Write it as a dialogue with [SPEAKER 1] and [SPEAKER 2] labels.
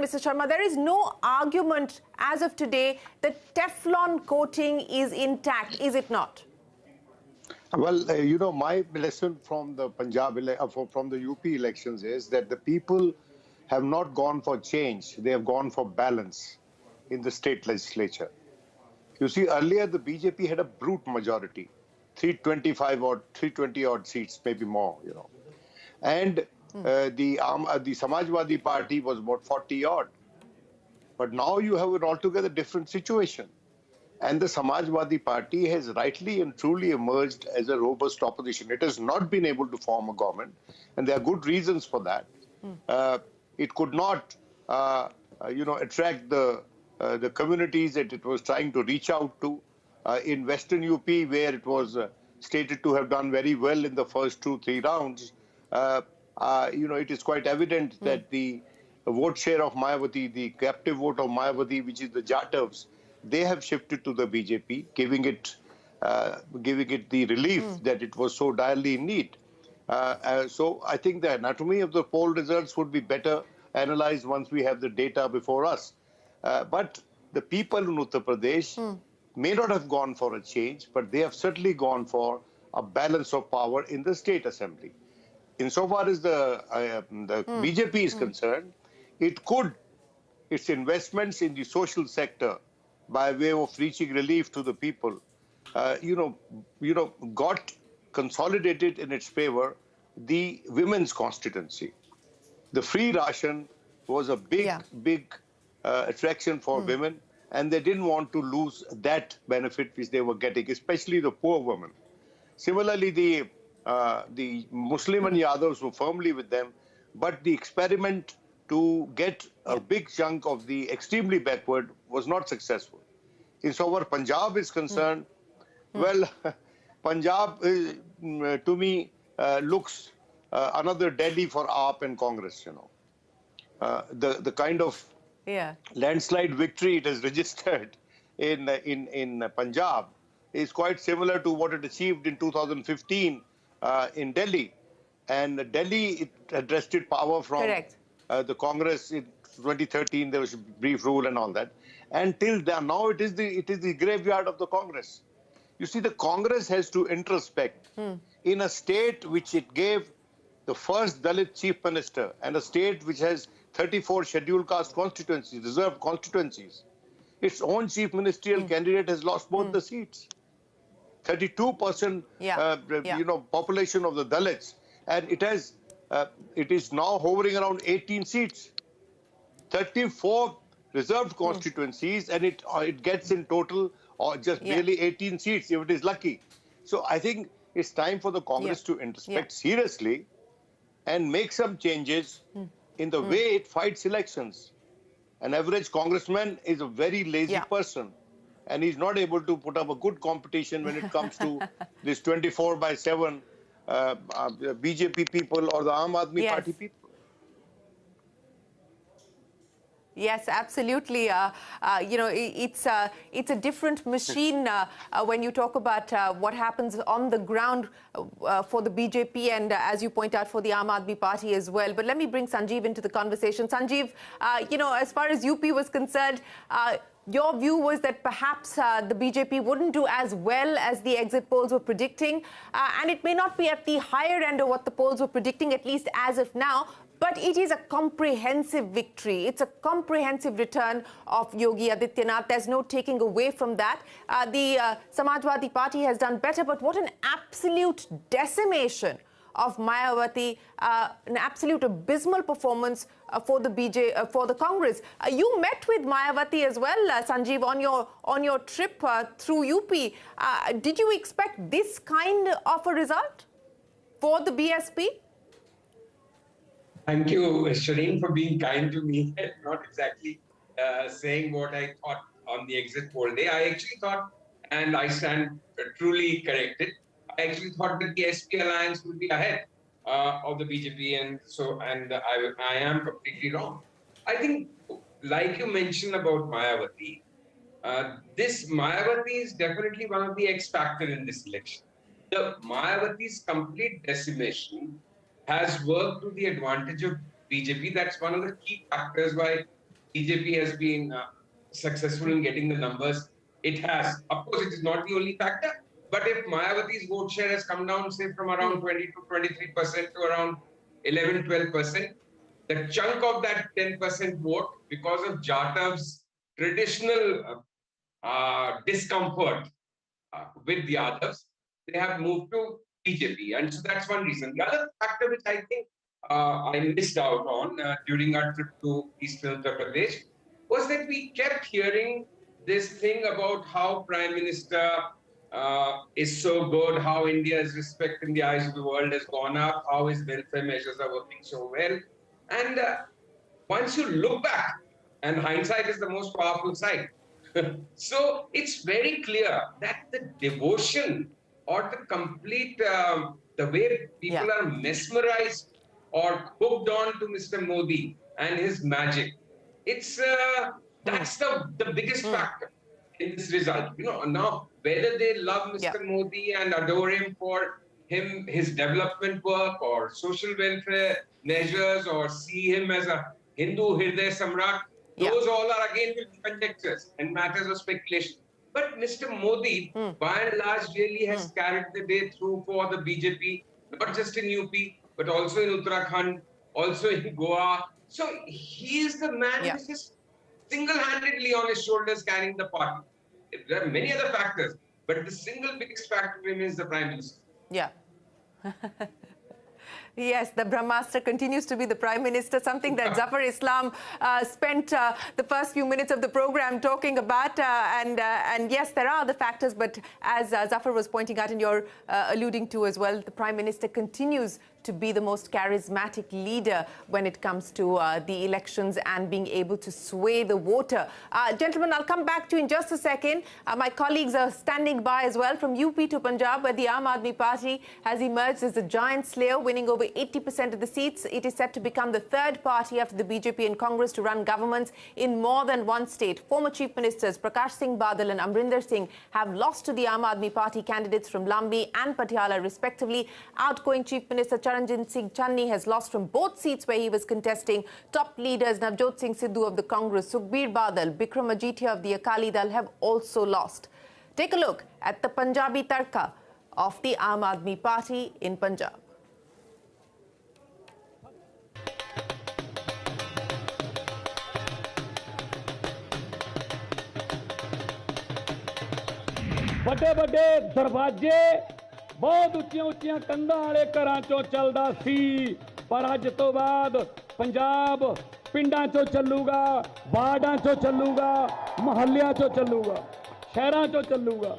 [SPEAKER 1] Mr. Sharma, there is no argument as of today that Teflon coating is intact, is it not?
[SPEAKER 2] Well, my lesson from the from the UP elections is that the people have not gone for change. They have gone for balance in the state legislature. You see, earlier the BJP had a brute majority, 320 odd seats, maybe more, And the Samajwadi Party was about 40 odd. But now you have an altogether different situation. And the Samajwadi Party has rightly and truly emerged as a robust opposition. It has not been able to form a government, and there are good reasons for that. It could not, attract the communities that it was trying to reach out to. In Western UP, where it was stated to have done very well in the first 2-3 rounds, it is quite evident that the vote share of Mayawati, the captive vote of Mayawati, which is the Jatavs, they have shifted to the BJP, giving it the relief that it was so direly in need. So I think the anatomy of the poll results would be better analyzed once we have the data before us. But the people in Uttar Pradesh may not have gone for a change, but they have certainly gone for a balance of power in the state assembly. Insofar as the BJP is concerned, its investments in the social sector by way of reaching relief to the people, got consolidated in its favor the women's constituency. The free ration was a big attraction for women, and they didn't want to lose that benefit which they were getting, especially the poor women. Similarly, the Muslim and Yadavs were firmly with them, but the experiment to get a big chunk of the extremely backward was not successful. Insofar Punjab is concerned, well, Punjab to me looks another Delhi for AAP and Congress. The kind of landslide victory it has registered in Punjab is quite similar to what it achieved in 2015 in Delhi. And Delhi, it had wrested power from the Congress in 2013. There was a brief rule and all that. Until now, it is the graveyard of the Congress. You see, the Congress has to introspect in a state which it gave the first Dalit chief minister, and a state which has 34 scheduled caste constituencies, reserved constituencies. Its own chief ministerial candidate has lost both the seats. 32% population of the Dalits, and it is now hovering around 18 seats. 34 reserved constituencies, and it gets in total just barely 18 seats if it is lucky. So I think it's time for the Congress to introspect seriously and make some changes in the way it fights elections. An average congressman is a very lazy person, and he's not able to put up a good competition when it comes to this 24/7 BJP people or the Aam Aadmi Party people.
[SPEAKER 1] Yes, absolutely. It's a different machine when you talk about what happens on the ground for the BJP and, as you point out, for the Aam Aadmi Party as well. But let me bring Sanjeev into the conversation. Sanjeev, as far as UP was concerned, your view was that perhaps the BJP wouldn't do as well as the exit polls were predicting, and it may not be at the higher end of what the polls were predicting, at least as of now. But it is a comprehensive victory. It's a comprehensive return of Yogi Adityanath. There's no taking away from that. The Samajwadi Party has done better, but what an absolute decimation of Mayawati, an absolute abysmal performance for the Congress. You met with Mayawati as well, Sanjeev, on your trip through UP. Did you expect this kind of a result for the BSP?
[SPEAKER 3] Thank you, Shireen, for being kind to me, not exactly saying what I thought on the exit poll day. I actually thought, and I stand truly corrected, I actually thought that the SP alliance would be ahead of the BJP, and I am completely wrong. I think, like you mentioned about Mayawati, this Mayawati is definitely one of the X factor in this election. The Mayawati's complete decimation has worked to the advantage of BJP. That's one of the key factors why BJP has been successful in getting the numbers it has. Of course, it is not the only factor, but if Mayawati's vote share has come down, say, from around 20 to 23% to around 11-12%, the chunk of that 10% vote, because of Jatav's traditional discomfort with the others, they have moved to BJP. And so that's one reason. The other factor which I think I missed out on during our trip to Eastern Uttar Pradesh was that we kept hearing this thing about how Prime Minister is so good, how India's respect in the eyes of the world has gone up, how his welfare measures are working so well. And once you look back, and hindsight is the most powerful side, so it's very clear that the devotion or the complete, the way people are mesmerized or hooked on to Mr. Modi and his magic, it's that's the biggest factor in this result. You know, now whether they love Mr. Modi and adore him for his development work or social welfare measures, or see him as a Hindu Hriday Samrat, those all are again conjectures and matters of speculation. But Mr. Modi, by and large, really has carried the day through for the BJP, not just in UP, but also in Uttarakhand, also in Goa. So he is the man who is single-handedly on his shoulders carrying the party. There are many other factors, but the single biggest factor remains the Prime Minister.
[SPEAKER 1] Yeah. Yes, the Brahmastra continues to be the Prime Minister, something that Zafar Islam spent the first few minutes of the program talking about. And yes, there are other factors, but as Zafar was pointing out and you're alluding to as well, the Prime Minister continues to be the most charismatic leader when it comes to the elections and being able to sway the voter. Gentlemen, I'll come back to you in just a second. My colleagues are standing by as well from UP to Punjab, where the Aam Aadmi Party has emerged as a giant slayer, winning over 80% of the seats. It is set to become the third party after the BJP and Congress to run governments in more than one state. Former Chief Ministers Prakash Singh Badal and Amrinder Singh have lost to the Aam Aadmi Party candidates from Lambi and Patiala, respectively. Outgoing Chief Minister Charanjit Singh Channi has lost from both seats where he was contesting. Top leaders Navjot Singh Sidhu of the Congress, Sukhbir Badal, Bikram Ajithia of the Akali Dal have also lost. Take a look at the Punjabi Tarka of the Aam Aadmi Party in Punjab.
[SPEAKER 4] ਵੱਡੇ ਵੱਡੇ ਦਰਵਾਜ਼ੇ ਬਹੁਤ ਉੱਚੀਆਂ ਉੱਚੀਆਂ ਕੰਧਾਂ ਵਾਲੇ ਘਰਾਂ ਚੋਂ ਚੱਲਦਾ ਸੀ, ਪਰ ਅੱਜ ਤੋਂ ਬਾਅਦ ਪੰਜਾਬ ਪਿੰਡਾਂ ਚੋਂ ਚੱਲੂਗਾ, ਵਾਰਡਾਂ ਚੋਂ ਚੱਲੂਗਾ, ਮੁਹੱਲਿਆਂ ਚੋਂ ਚੱਲੂਗਾ, ਸ਼ਹਿਰਾਂ ਚੋਂ ਚੱਲੂਗਾ।